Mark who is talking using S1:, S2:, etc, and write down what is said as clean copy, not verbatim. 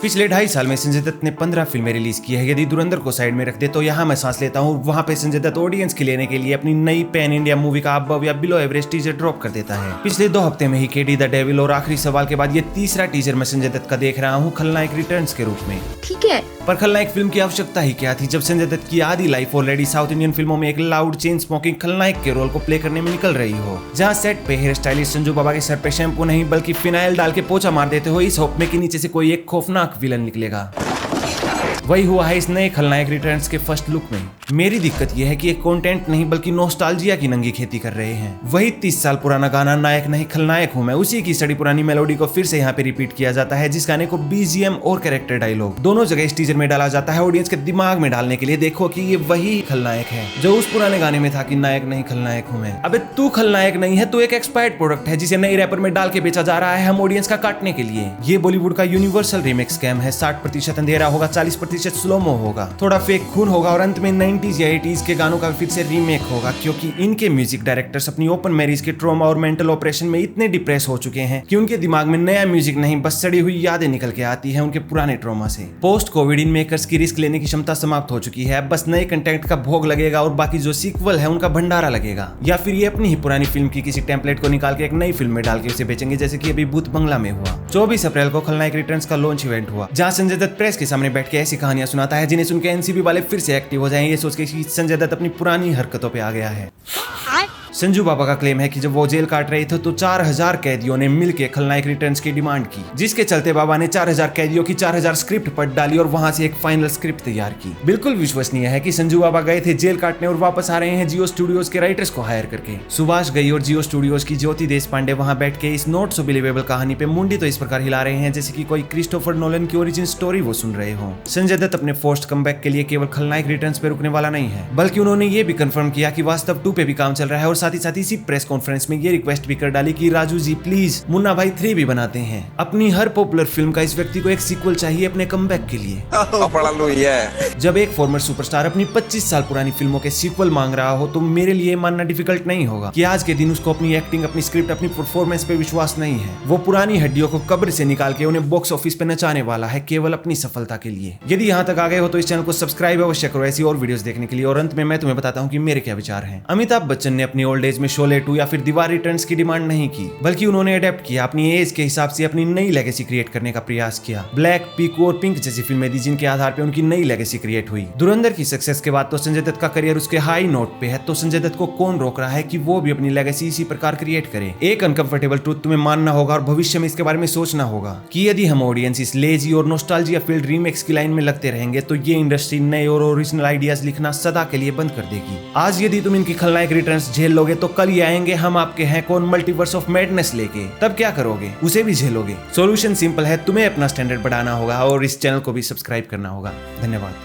S1: पिछले 2.5 साल में संजय दत्त ने 15 फिल्में रिलीज की है। यदि धुरंधर को साइड में रख दे तो यहाँ मैं सांस लेता हूँ, वहाँ पे संजय दत्त ऑडियंस के लेने के लिए अपनी नई पैन इंडिया मूवी का अबव या बिलो एवरेज टीजर ड्रॉप कर देता है। पिछले 2 हफ्ते में ही केडी द डेविल और आखिरी सवाल के बाद ये तीसरा टीजर मैं संजय दत्त का देख रहा हूँ खलनायक रिटर्न्स के रूप में।
S2: ठीक है,
S1: पर खलनायक फिल्म की आवश्यकता ही क्या थी जब संजय दत्त की आधी लाइफ ऑलरेडी साउथ इंडियन फिल्मों में एक लाउड चेन स्मोकिंग खलनायक के रोल को प्ले करने में निकल रही हो, जहाँ सेट पे हेयर स्टाइलिस्ट संजू बाबा के सर पे शैम्पू नहीं बल्कि फिनाइल डाल के पोछा मार देते हो इस होप में कि नीचे से कोई एक खौफनाक विलन निकलेगा। वही हुआ है इस नए खलनायक रिटर्न्स के फर्स्ट लुक में। मेरी दिक्कत यह है कि एक कंटेंट नहीं बल्कि नॉस्टैल्जिया की नंगी खेती कर रहे हैं। वही 30 साल पुराना गाना नायक नहीं खलनायक हूं मैं, उसी की सड़ी पुरानी मेलोडी को फिर से यहाँ पे रिपीट किया जाता है, जिस गाने को बीजीएम और कैरेक्टर डायलॉग दोनों जगह इस टीजर में डाला जाता है ऑडियंस के दिमाग में डालने के लिए। देखो कि ये वही खलनायक है जो उस पुराने गाने में था कि नायक नहीं खलनायक हूं मैं। अबे तू खलनायक नहीं है, तू एक एक्सपायर्ड प्रोडक्ट है जिसे नई रैपर में डाल के बेचा जा रहा है हम ऑडियंस का काटने के लिए। ये बॉलीवुड का यूनिवर्सल रीमेक स्कैम है। 60% अंधेरा होगा, 40% स्लोमो होगा, थोड़ा फेक खून होगा और अंत में 90s या 80s के गानों का फिर से रीमेक होगा, क्योंकि इनके म्यूजिक डायरेक्टर्स अपनी ओपन मैरिज के ट्रॉमा और मेंटल ऑपरेशन में इतने डिप्रेस हो चुके हैं कि उनके दिमाग में नया म्यूजिक नहीं बस सड़ी हुई यादें निकल के आती है उनके पुराने ट्रॉमा से। पोस्ट कोविड इन मेकर्स की रिस्क लेने की क्षमता समाप्त हो चुकी है। बस नए कंटेंट का भोग लगेगा और बाकी जो सीक्वल है उनका भंडारा लगेगा, या फिर ये अपनी ही पुरानी फिल्म की किसी टेम्पलेट को निकाल के एक नई फिल्म में डाल के उसे बेचेंगे, जैसे कि अभी भूत बंगला में हुआ। 24 अप्रैल को खलनायक रिटर्न्स का लॉन्च इवेंट हुआ, जहां संजय दत्त प्रेस के सामने बैठ के ऐसी कहानियां सुनाता है जिन्हें सुन के एनसीबी वाले फिर से एक्टिव हो जाएं, ये सोच के कि संजय दत्त अपनी पुरानी हरकतों पे आ गया है। संजू बाबा का क्लेम है कि जब वो जेल काट रहे थे तो 4000 कैदियों ने मिलकर खलनायक रिटर्न्स की डिमांड की, जिसके चलते बाबा ने 4000 कैदियों की 4000 स्क्रिप्ट पढ़ डाली और वहां से एक फाइनल स्क्रिप्ट तैयार की। बिल्कुल विश्वसनीय है कि संजू बाबा गए थे जेल काटने और वापस आ रहे हैं जियो स्टूडियोज के राइटर्स को हायर करके। सुभाष घई और जियो स्टूडियोज की ज्योति देश पांडे वहां बैठ के इस नॉट सो बिलीवेबल कहानी पे मुंडी तो इस प्रकार हिला रहे हैं जैसे कि कोई क्रिस्टोफर नोलन की ओरिजिन स्टोरी वो सुन रहे हो। संजय दत्त अपने फोर्स्ड कमबैक के लिए केवल खलनायक रिटर्न्स पे रुकने वाला नहीं है, बल्कि उन्होंने ये भी कंफर्म किया कि वास्तव 2 पे भी काम चल रहा है और साथ ही इसी प्रेस कॉन्फ्रेंस में ये रिक्वेस्ट भी कर डाली कि राजू जी प्लीज मुन्ना भाई 3 भी बनाते हैं। अपनी हर पॉपुलर फिल्म का इस व्यक्ति को एक सीक्वल चाहिए अपने कमबैक के लिए। जब एक फॉर्मर सुपरस्टार अपनी 25 साल पुरानी फिल्मों के सीक्वल मांग रहा हो तो मेरे लिए मानना डिफिकल्ट नहीं होगा कि आज के दिन उसको अपनी एक्टिंग, अपनी स्क्रिप्ट, अपनी परफॉर्मेंस पे विश्वास नहीं है। वो पुरानी हड्डियों को कब्र से निकाल के उन्हें बॉक्स ऑफिस पे नचाने वाला है केवल अपनी सफलता के लिए। यदि यहाँ तक आ गए हो तो इस चैनल को सब्सक्राइब अवश्य करो ऐसी और वीडियोस देखने के लिए। और अंत में मैं तुम्हें बताता हूँ कि मेरे क्या विचार हैं। अमिताभ बच्चन ने अपनी ओल्ड एज में शोले 2 या फिर दीवार रिटर्न्स की डिमांड नहीं की, बल्कि उन्होंने अडेप्ट किया, अपनी एज के हिसाब से अपनी नई लेगेसी क्रिएट करने का प्रयास किया। ब्लैक, पीकू और पिंक जैसी फिल्में दी जिनके आधार पे उनकी नई लेगेसी क्रिएट हुई। धुरंधर की सक्सेस के बाद तो संजय दत्त का करियर उसके हाई नोट पे है, तो संजय दत्त को कौन रोक रहा है कि वो भी अपनी लेगेसी इसी प्रकार क्रिएट करे। एक अनकंफर्टेबल ट्रूथ तुम्हें मानना होगा और भविष्य में इसके बारे में सोचना होगा कि यदि हम ऑडियंस इस लेजी और नॉस्टैल्जिया फील्ड रीमेक्स की लाइन में लगते रहेंगे तो ये इंडस्ट्री नए और ओरिजिनल आइडियाज लिखना सदा के लिए बंद कर देगी। आज यदि तुम इनकी खलनायक रिटर्न्स झेल लोगे तो कल ये आएंगे हम आपके हैं कौन मल्टीवर्स ऑफ मैडनेस लेके, तब क्या करोगे? उसे भी झेलोगे। सॉल्यूशन सिंपल है, तुम्हें अपना स्टैंडर्ड बढ़ाना होगा और इस चैनल को भी सब्सक्राइब करना होगा। धन्यवाद।